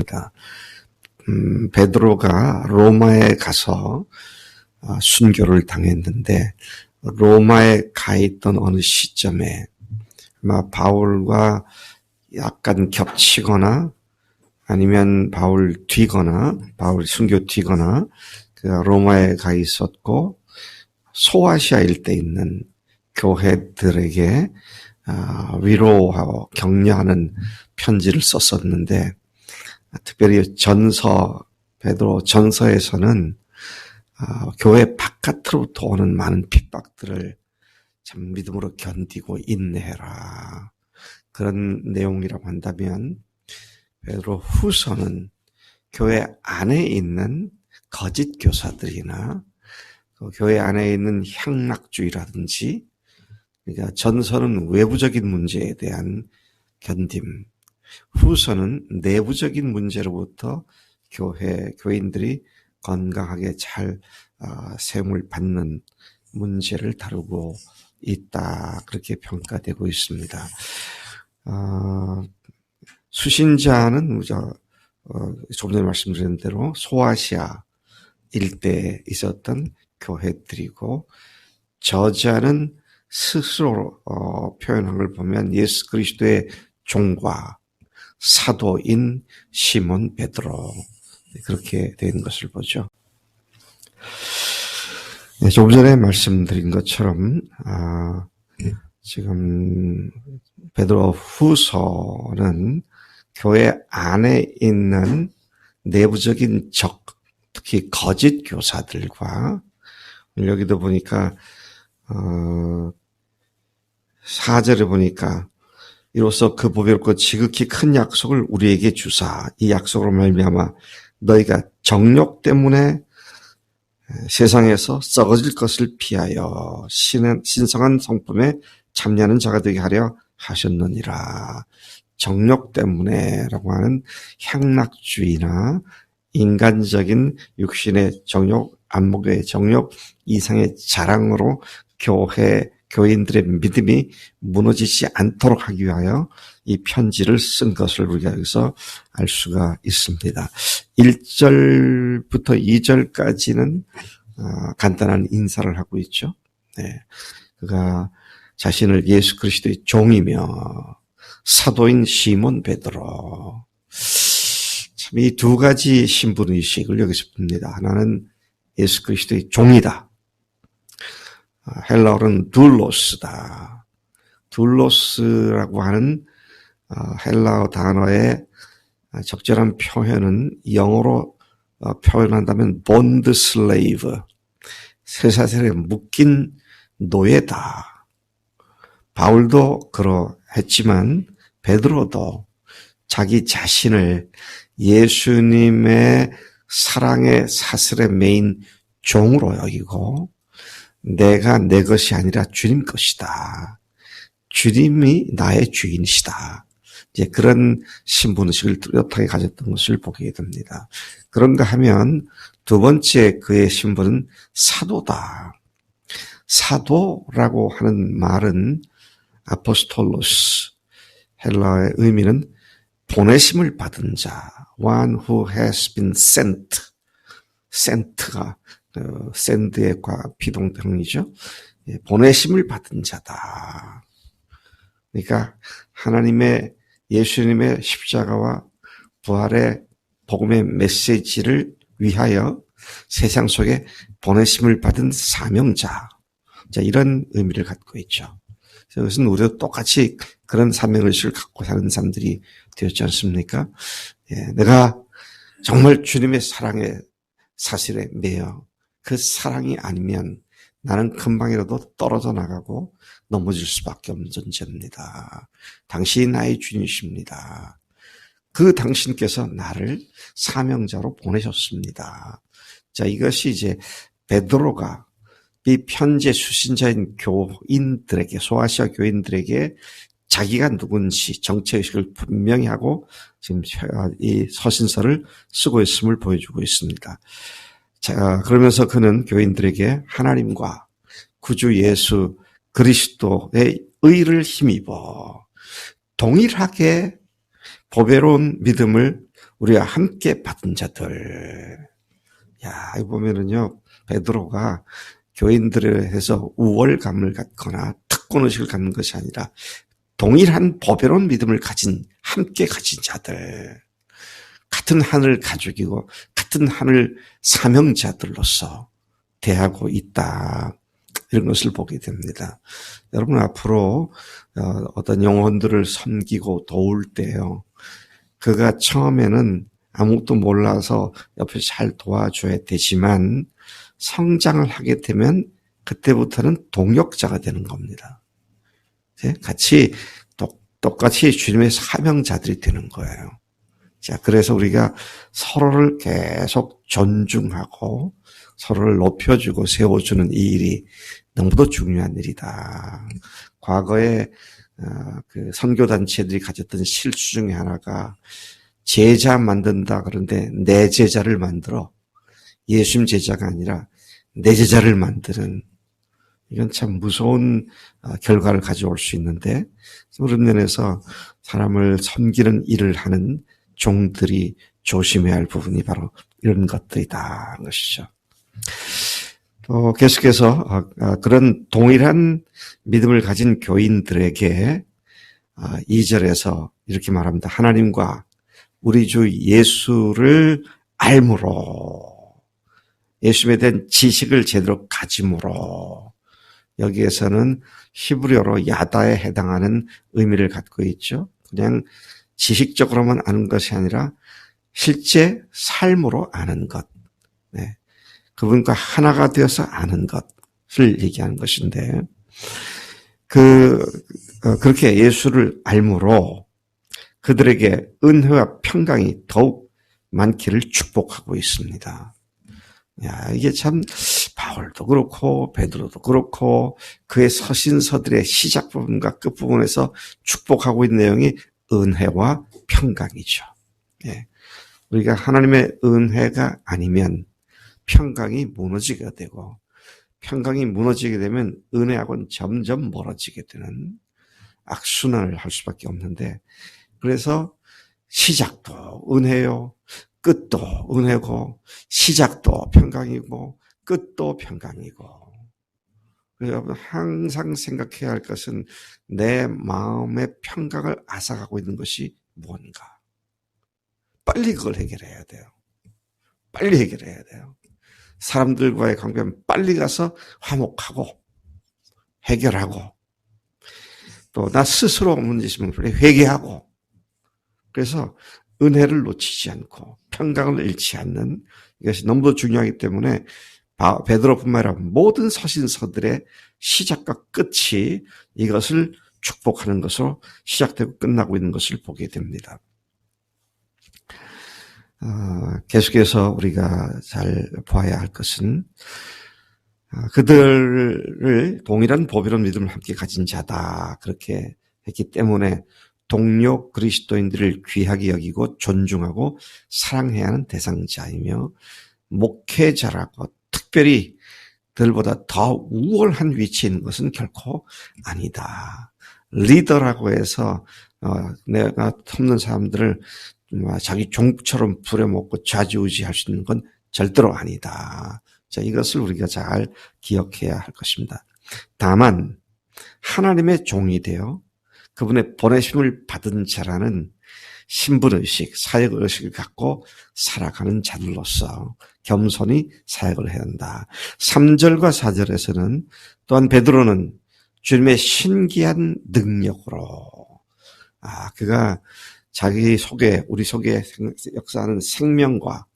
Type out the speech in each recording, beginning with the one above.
있습니다. 베드로가 로마에 가서 순교를 당했는데 로마에 가 있던 어느 시점에 아마 바울과 약간 겹치거나 아니면 바울 순교 뒤거나 로마에 가 있었고 소아시아 일대에 있는 교회들에게 위로하고 격려하는 편지를 썼었는데 특별히 베드로 전서에서는 교회 바깥으로부터 오는 많은 핍박들을 참 믿음으로 견디고 인내해라. 그런 내용이라고 한다면 베드로 후서는 교회 안에 있는 거짓 교사들이나 교회 안에 있는 향락주의라든지 그러니까 전서는 외부적인 문제에 대한 견딤, 후서는 내부적인 문제로부터 교인들이 건강하게 잘 세움을 받는 문제를 다루고 있다. 그렇게 평가되고 있습니다. 수신자는 조금 전에 말씀드린 대로 소아시아 일대에 있었던 교회들이고 저자는 스스로 표현한 걸 보면 예수 그리스도의 종과 사도인 시몬 베드로 그렇게 된 것을 보죠. 네, 조금 전에 말씀드린 것처럼 지금 베드로 후서는 교회 안에 있는 내부적인 적, 특히 거짓 교사들과 여기도 보니까 4절에 보니까 이로써 그 보배롭고 지극히 큰 약속을 우리에게 주사 이 약속으로 말미암아 너희가 정욕 때문에 세상에서 썩어질 것을 피하여 신성한 성품에 참여하는 자가 되게 하려 하셨느니라. 정욕 때문에라고 하는 향락주의나 인간적인 육신의 정욕, 안목의 정욕 이상의 자랑으로 교인들의 믿음이 무너지지 않도록 하기 위하여 이 편지를 쓴 것을 우리가 여기서 알 수가 있습니다. 1절부터 2절까지는 간단한 인사를 하고 있죠. 네. 그가 자신을 예수 그리스도의 종이며 사도인 시몬 베드로. 참 이 두 가지 신분의식을 여기서 봅니다. 하나는 예수 그리스도의 종이다. 헬라어는 둘로스다. 둘로스라고 하는 헬라어 단어의 적절한 표현은 영어로 표현한다면 본드 슬레이브, 쇠사슬에 묶인 노예다. 바울도 그러했지만 베드로도 자기 자신을 예수님의 사랑의 사슬에 매인 종으로 여기고 내가 내 것이 아니라 주님 것이다. 주님이 나의 주인이시다. 이제 그런 신분의식을 뚜렷하게 가졌던 것을 보게 됩니다. 그런가 하면 두 번째 그의 신분은 사도다. 사도라고 하는 말은 아포스톨로스, 헬라어의 의미는 보내심을 받은 자, one who has been sent. sent가 send의 비동명이죠. 보내심을 받은 자다. 그러니까 하나님의 예수님의 십자가와 부활의 복음의 메시지를 위하여 세상 속에 보내심을 받은 사명자. 자, 이런 의미를 갖고 있죠. 그것은 우리도 똑같이 그런 사명의식을 갖고 사는 사람들이 되었지 않습니까? 내가 정말 주님의 사랑의 사실에 매여 그 사랑이 아니면 나는 금방이라도 떨어져 나가고 넘어질 수밖에 없는 존재입니다. 당신이 나의 주님이십니다. 그 당신께서 나를 사명자로 보내셨습니다. 자, 이것이 이제 베드로가 이 편지의 수신자인 교인들에게, 소아시아 교인들에게 자기가 누군지 정체의식을 분명히 하고 지금 이 서신서를 쓰고 있음을 보여주고 있습니다. 자, 그러면서 그는 교인들에게 하나님과 구주 예수 그리스도의 의를 힘입어 동일하게 보배로운 믿음을 우리와 함께 받은 자들. 야, 이거 보면은요, 베드로가 교인들에 해서 우월감을 갖거나 특권의식을 갖는 것이 아니라 동일한 보배로운 믿음을 함께 가진 자들. 같은 하늘 가족이고, 같은 하늘 사명자들로서 대하고 있다. 이런 것을 보게 됩니다. 여러분 앞으로 어떤 영혼들을 섬기고 도울 때요. 그가 처음에는 아무것도 몰라서 옆에서 잘 도와줘야 되지만 성장을 하게 되면 그때부터는 동역자가 되는 겁니다. 같이 똑같이 주님의 사명자들이 되는 거예요. 자, 그래서 우리가 서로를 계속 존중하고 서로를 높여주고 세워주는 이 일이 너무도 중요한 일이다. 과거에 그 선교단체들이 가졌던 실수 중에 하나가 제자 만든다 그런데 내 제자를 만들어 예수님 제자가 아니라 내 제자를 만드는 이건 참 무서운 결과를 가져올 수 있는데 그런 면에서 사람을 섬기는 일을 하는 종들이 조심해야 할 부분이 바로 이런 것들이다 하는 것이죠. 또 계속해서 그런 동일한 믿음을 가진 교인들에게 2절에서 이렇게 말합니다. 하나님과 우리 주 예수를 알므로 예수님에 대한 지식을 제대로 가짐으로 여기에서는 히브리어로 야다에 해당하는 의미를 갖고 있죠. 그냥 지식적으로만 아는 것이 아니라 실제 삶으로 아는 것. 네. 그분과 하나가 되어서 아는 것을 얘기하는 것인데 그렇게 예수를 알므로 그들에게 은혜와 평강이 더욱 많기를 축복하고 있습니다. 야, 이게 참 바울도 그렇고 베드로도 그렇고 그의 서신서들의 시작 부분과 끝 부분에서 축복하고 있는 내용이 은혜와 평강이죠. 예. 우리가 하나님의 은혜가 아니면 평강이 무너지게 되고 평강이 무너지게 되면 은혜하고는 점점 멀어지게 되는 악순환을 할 수밖에 없는데 그래서 시작도 은혜요. 끝도 은혜고 시작도 평강이고 끝도 평강이고 그래서 여러분 항상 생각해야 할 것은 내 마음의 평강을 앗아가고 있는 것이 뭔가. 빨리 그걸 해결해야 돼요. 빨리 해결해야 돼요. 사람들과의 관계는 빨리 가서 화목하고 해결하고 또 나 스스로 문제 있으면 빨리 회개하고 그래서 은혜를 놓치지 않고 평강을 잃지 않는 이것이 너무도 중요하기 때문에 베드로뿐만 아니라 모든 서신서들의 시작과 끝이 이것을 축복하는 것으로 시작되고 끝나고 있는 것을 보게 됩니다. 계속해서 우리가 잘 봐야 할 것은 그들을 동일한 보배로운 믿음을 함께 가진 자다 그렇게 했기 때문에 동료 그리스도인들을 귀하게 여기고 존중하고 사랑해야 하는 대상자이며 목회자라고 특별히 들보다 더 우월한 위치에 있는 것은 결코 아니다. 리더라고 해서 내가 돕는 사람들을 자기 종처럼 부려먹고 좌지우지할 수 있는 건 절대로 아니다. 자, 이것을 우리가 잘 기억해야 할 것입니다. 다만 하나님의 종이 되어 그분의 보내심을 받은 자라는 신분의식, 사역의식을 갖고 살아가는 자들로서 겸손히 사역을 해야 한다. 3절과 4절에서는 또한 베드로는 주님의 신기한 능력으로 그가 자기 속에 우리 속에 역사하는 생명과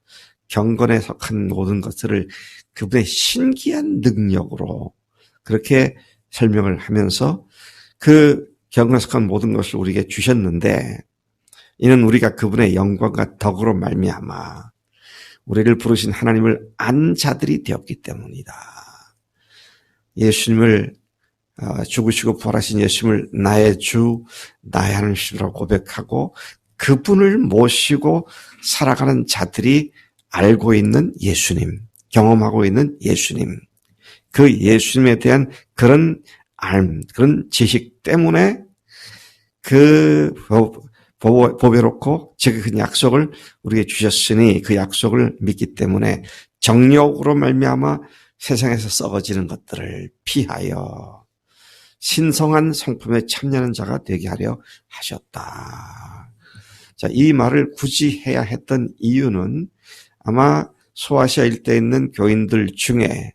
경건에 속한 모든 것들을 그분의 신기한 능력으로 그렇게 설명을 하면서 그 경건에 속한 모든 것을 우리에게 주셨는데 이는 우리가 그분의 영광과 덕으로 말미암아 우리를 부르신 하나님을 안 자들이 되었기 때문이다. 예수님을 죽으시고 부활하신 예수님을 나의 주, 나의 하나님이시라고 고백하고 그분을 모시고 살아가는 자들이 알고 있는 예수님, 경험하고 있는 예수님, 그 예수님에 대한 그런 그런 지식 때문에 그 보배롭고 제가 그 약속을 우리에게 주셨으니 그 약속을 믿기 때문에 정욕으로 말미암아 세상에서 썩어지는 것들을 피하여 신성한 성품에 참여하는 자가 되게 하려 하셨다. 자, 이 말을 굳이 해야 했던 이유는 아마 소아시아 일대에 있는 교인들 중에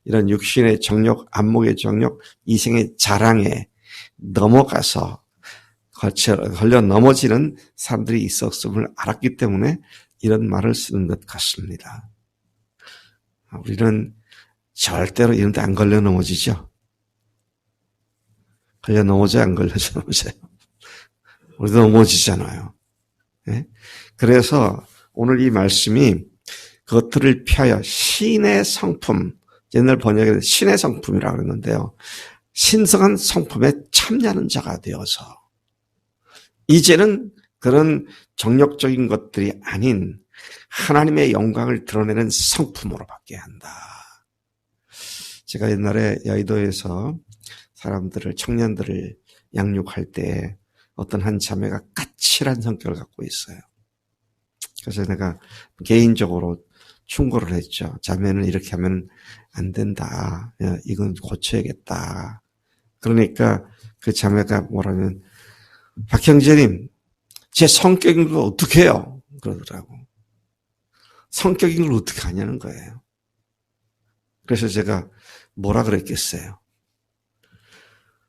이런 육신의 정욕, 안목의 정욕, 이생의 자랑에 넘어가서 걸려 넘어지는 사람들이 있었음을 알았기 때문에 이런 말을 쓰는 것 같습니다. 우리는 절대로 이런 데 안 걸려 넘어지죠? 걸려 넘어져요? 안 걸려 넘어져요? 우리도 넘어지잖아요. 네? 그래서 오늘 이 말씀이 그것들을 피하여 신의 성품, 옛날 번역에는 신의 성품이라고 그랬는데요. 신성한 성품에 참여하는 자가 되어서 이제는 그런 정력적인 것들이 아닌 하나님의 영광을 드러내는 성품으로 바뀌어야 한다. 제가 옛날에 여의도에서 사람들을, 청년들을 양육할 때 어떤 한 자매가 까칠한 성격을 갖고 있어요. 그래서 내가 개인적으로 충고를 했죠. 자매는 이렇게 하면 안 된다. 이건 고쳐야겠다. 그러니까 그 자매가 뭐라면 박 형제님, 제 성격인 걸 어떻게 해요? 그러더라고. 성격인 걸 어떻게 하냐는 거예요. 그래서 제가 뭐라 그랬겠어요?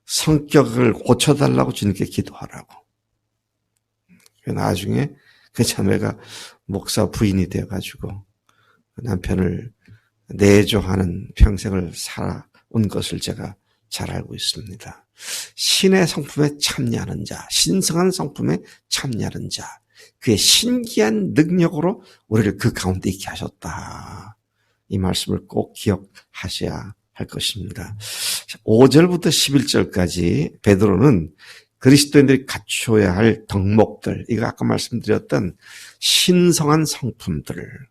성격을 고쳐달라고 주님께 기도하라고. 나중에 그 자매가 목사 부인이 되어가지고 남편을 내조하는 평생을 살아온 것을 제가 잘 알고 있습니다. 신의 성품에 참여하는 자, 신성한 성품에 참여하는 자, 그의 신기한 능력으로 우리를 그 가운데 있게 하셨다. 이 말씀을 꼭 기억하셔야 할 것입니다. 5절부터 11절까지 베드로는 그리스도인들이 갖춰야 할 덕목들, 이거 아까 말씀드렸던 신성한 성품들을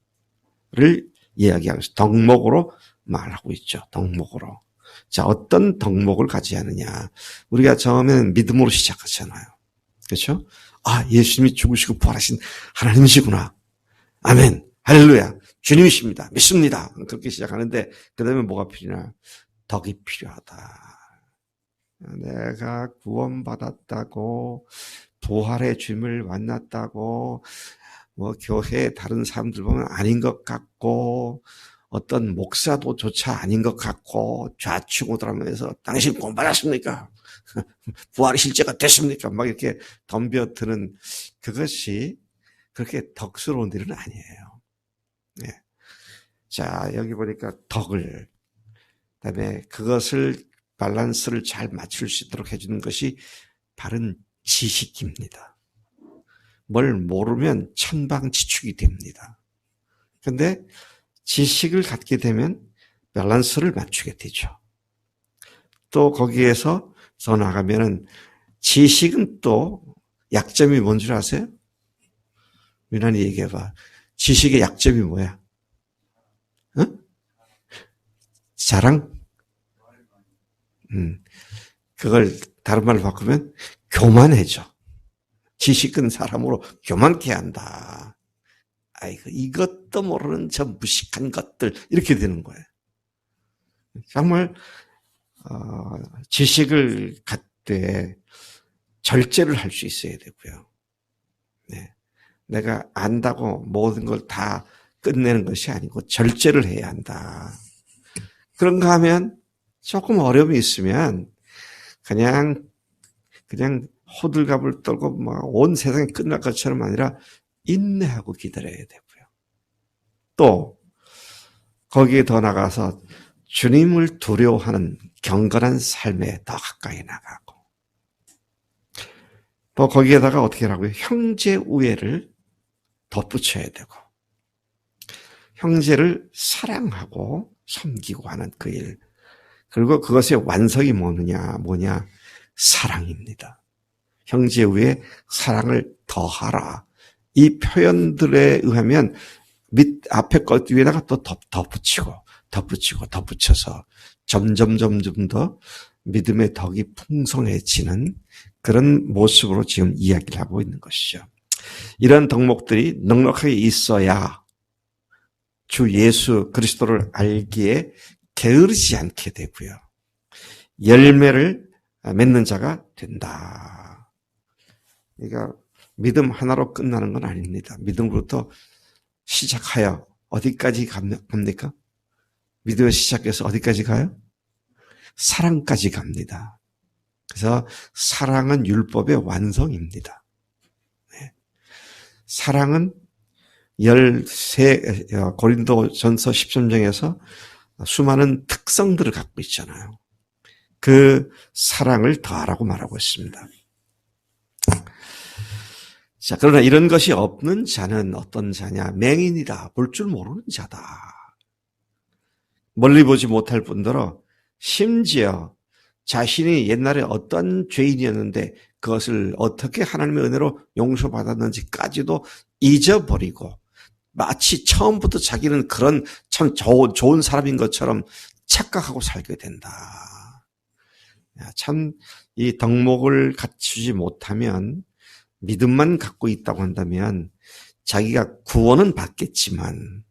이야기하고 있어요. 덕목으로 말하고 있죠. 덕목으로. 자, 어떤 덕목을 가져야 하느냐. 우리가 처음에는 믿음으로 시작하잖아요. 그렇죠? 아, 예수님이 죽으시고 부활하신 하나님이시구나. 아멘. 할렐루야. 주님이십니다. 믿습니다. 그렇게 시작하는데 그 다음에 뭐가 필요하냐. 덕이 필요하다. 내가 구원받았다고, 부활의 주님을 만났다고, 교회에 다른 사람들 보면 아닌 것 같고, 어떤 목사도 조차 아닌 것 같고, 좌충우돌하면서 당신 구원받았습니까? 부활의 실제가 됐습니까? 막 이렇게 덤벼드는 그것이 그렇게 덕스러운 일은 아니에요. 네. 자, 여기 보니까 덕을, 그다음에 그것을 밸런스를 잘 맞출 수 있도록 해주는 것이 바른 지식입니다. 뭘 모르면 천방지축이 됩니다. 그런데 지식을 갖게 되면 밸런스를 맞추게 되죠. 또 거기에서 더 나가면은 지식은 또 약점이 뭔 줄 아세요? 유난히 얘기해봐. 지식의 약점이 뭐야? 응? 자랑? 그걸 다른 말로 바꾸면 교만해져. 지식은 사람으로 교만케 한다. 아이고, 이것도 모르는 저 무식한 것들, 이렇게 되는 거예요. 정말 지식을 갖되 절제를 할 수 있어야 되고요. 네. 내가 안다고 모든 걸 다 끝내는 것이 아니고 절제를 해야 한다. 그런가 하면 조금 어려움이 있으면 그냥 호들갑을 떨고 온 세상이 끝날 것처럼 아니라 인내하고 기다려야 되고요. 또 거기에 더 나가서 주님을 두려워하는 경건한 삶에 더 가까이 나가고, 또 거기에다가 어떻게 하라고요? 형제 우애를 덧붙여야 되고, 형제를 사랑하고 섬기고 하는 그 일. 그리고 그것의 완성이 뭐냐? 사랑입니다. 형제 우애 사랑을 더하라. 이 표현들에 의하면 앞에 것 위에다가 또 덧붙여서 점점 더 믿음의 덕이 풍성해지는 그런 모습으로 지금 이야기를 하고 있는 것이죠. 이런 덕목들이 넉넉하게 있어야 주 예수 그리스도를 알기에 게으르지 않게 되고요. 열매를 맺는 자가 된다. 그러니까 믿음 하나로 끝나는 건 아닙니다. 믿음으로부터 시작하여 어디까지 갑니까? 믿음을 시작해서 어디까지 가요? 사랑까지 갑니다. 그래서 사랑은 율법의 완성입니다. 네. 사랑은 고린도전서 13장에서 수많은 특성들을 갖고 있잖아요. 그 사랑을 더하라고 말하고 있습니다. 자, 그러나 이런 것이 없는 자는 어떤 자냐? 맹인이다. 볼 줄 모르는 자다. 멀리 보지 못할 뿐더러 심지어 자신이 옛날에 어떤 죄인이었는데 그것을 어떻게 하나님의 은혜로 용서받았는지까지도 잊어버리고 마치 처음부터 자기는 그런 참 좋은 사람인 것처럼 착각하고 살게 된다. 참 이 덕목을 갖추지 못하면 믿음만 갖고 있다고 한다면 자기가 구원은 받겠지만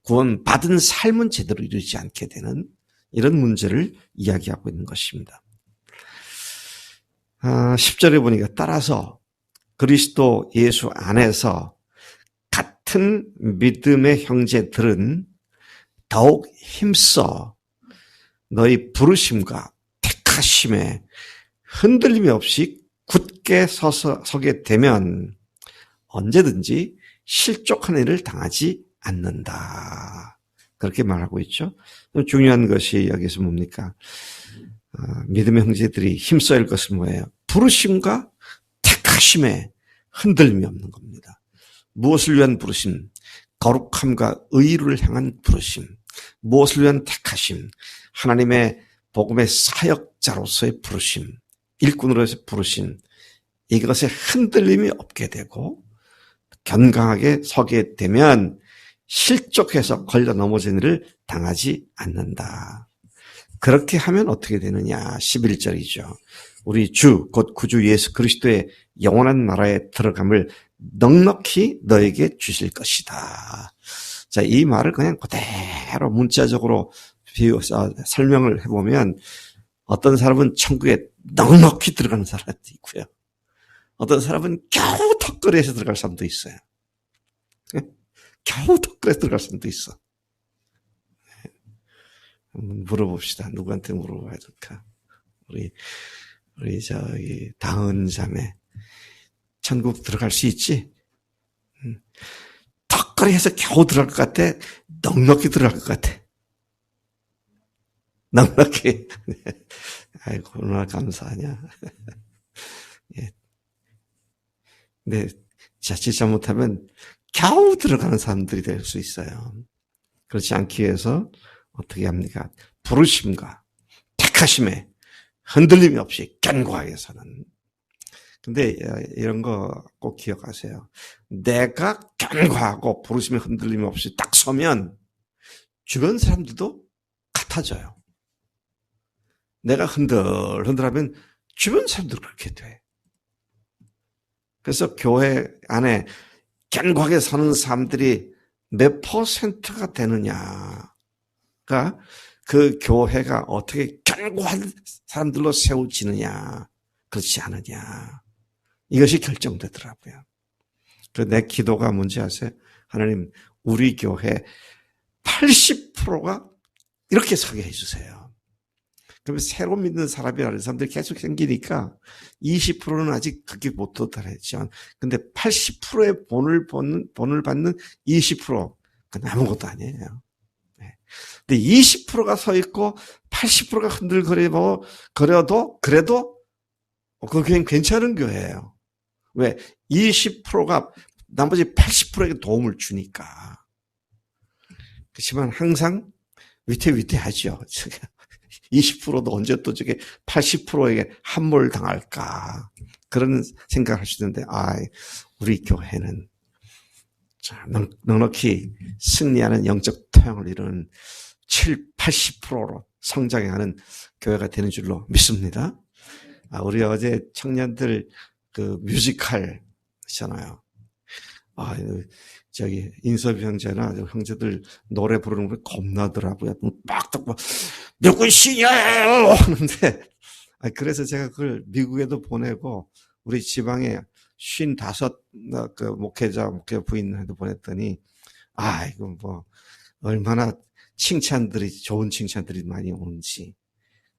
구원 받은 삶은 제대로 이루지 않게 되는 이런 문제를 이야기하고 있는 것입니다. 10절에 보니까 따라서 그리스도 예수 안에서 같은 믿음의 형제들은 더욱 힘써 너희 부르심과 택하심에 흔들림이 없이 굳게 서게 되면 언제든지 실족한 일을 당하지 않는다. 그렇게 말하고 있죠. 중요한 것이 여기서 뭡니까? 믿음의 형제들이 힘써야 할 것은 뭐예요? 부르심과 택하심에 흔들림이 없는 겁니다. 무엇을 위한 부르심? 거룩함과 의를 향한 부르심. 무엇을 위한 택하심? 하나님의 복음의 사역자로서의 부르심. 일꾼으로서의 부르심. 이것에 흔들림이 없게 되고 견강하게 서게 되면 실족해서 걸려 넘어진 일을 당하지 않는다. 그렇게 하면 어떻게 되느냐? 11절이죠. 우리 주, 곧 구주 예수 그리스도의 영원한 나라에 들어감을 넉넉히 너에게 주실 것이다. 자, 이 말을 그냥 그대로 문자적으로 설명을 해보면 어떤 사람은 천국에 넉넉히 들어가는 사람도 있고요. 어떤 사람은 겨우 턱걸이에서 들어갈 사람도 있어요. 겨우 턱걸이에서 들어갈 사람도 있어. 한번 물어봅시다. 누구한테 물어봐야 될까? 우리 저기 다은 자매 천국 들어갈 수 있지? 턱걸이에서 겨우 들어갈 것 같아? 넉넉히 들어갈 것 같아? 넉넉히. 아이고, 얼마나 감사하냐. 예. 근데 자칫 잘못하면 겨우 들어가는 사람들이 될 수 있어요. 그렇지 않기 위해서 어떻게 합니까? 부르심과 택하심에 흔들림이 없이 견고하게 사는. 근데 이런 거 꼭 기억하세요. 내가 견고하고 부르심에 흔들림이 없이 딱 서면 주변 사람들도 같아져요. 내가 흔들하면 주변 사람들도 그렇게 돼. 그래서 교회 안에 견고하게 서는 사람들이 몇 퍼센트가 되느냐가 그 교회가 어떻게 견고한 사람들로 세워지느냐, 그렇지 않느냐. 이것이 결정되더라고요. 그래서 내 기도가 뭔지 아세요? 하나님, 우리 교회 80%가 이렇게 서게 해주세요. 그러면 새로 믿는 사람이라는 사람들이 계속 생기니까 20%는 아직 그게 못 도달했지만, 근데 80%의 본을 받는 20%, 그건 아무것도 아니에요. 근데 20%가 서 있고 80%가 흔들거려도 그래도 그게 괜찮은 교회예요. 왜? 20%가 나머지 80%에게 도움을 주니까. 그렇지만 항상 위태위태하죠. 20%도 언제 또 저게 80%에게 함몰 당할까. 그런 생각을 할 수 있는데, 우리 교회는 넉넉히 승리하는 영적 토양을 이루는 80%로 성장하는 교회가 되는 줄로 믿습니다. 우리 어제 청년들 그 뮤지컬 있잖아요. 저기 인섭이 형제나 형제들 노래 부르는 거 겁나더라고요. 막 듣고 누구시냐 하는데, 그래서 제가 그걸 미국에도 보내고 우리 지방에 55 그 목회자 부인한테 보냈더니 이거 뭐 얼마나 칭찬들이, 좋은 칭찬들이 많이 오는지.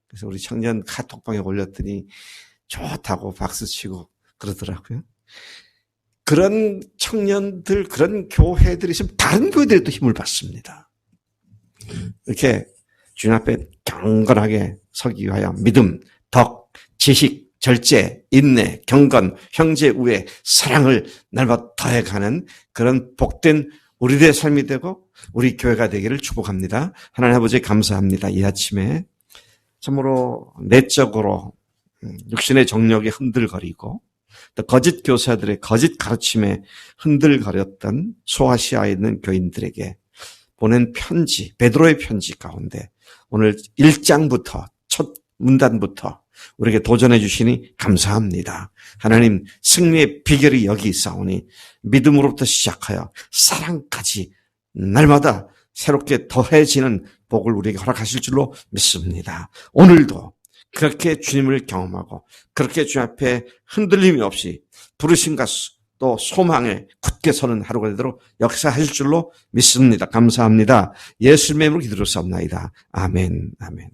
그래서 우리 청년 카톡방에 올렸더니 좋다고 박수치고 그러더라고요. 그런 청년들, 그런 교회들이 있으면 다른 교회들도 힘을 받습니다. 이렇게 주님 앞에 경건하게 서기 위하여 믿음, 덕, 지식, 절제, 인내, 경건, 형제 우애, 사랑을 날마다 더해가는 그런 복된 우리들의 삶이 되고 우리 교회가 되기를 축복합니다. 하나님 아버지 감사합니다. 이 아침에 참으로 내적으로 육신의 정력이 흔들거리고 또 거짓 교사들의 거짓 가르침에 흔들거렸던 소아시아에 있는 교인들에게 보낸 편지, 베드로의 편지 가운데 오늘 1장부터 첫 문단부터 우리에게 도전해 주시니 감사합니다. 하나님, 승리의 비결이 여기 있사오니 믿음으로부터 시작하여 사랑까지 날마다 새롭게 더해지는 복을 우리에게 허락하실 줄로 믿습니다. 오늘도 그렇게 주님을 경험하고 그렇게 주님 앞에 흔들림이 없이 부르심과 또 소망에 굳게 서는 하루가 되도록 역사하실 줄로 믿습니다. 감사합니다. 예수님의 이름으로 기도드렸사옵나이다. 아멘. 아멘.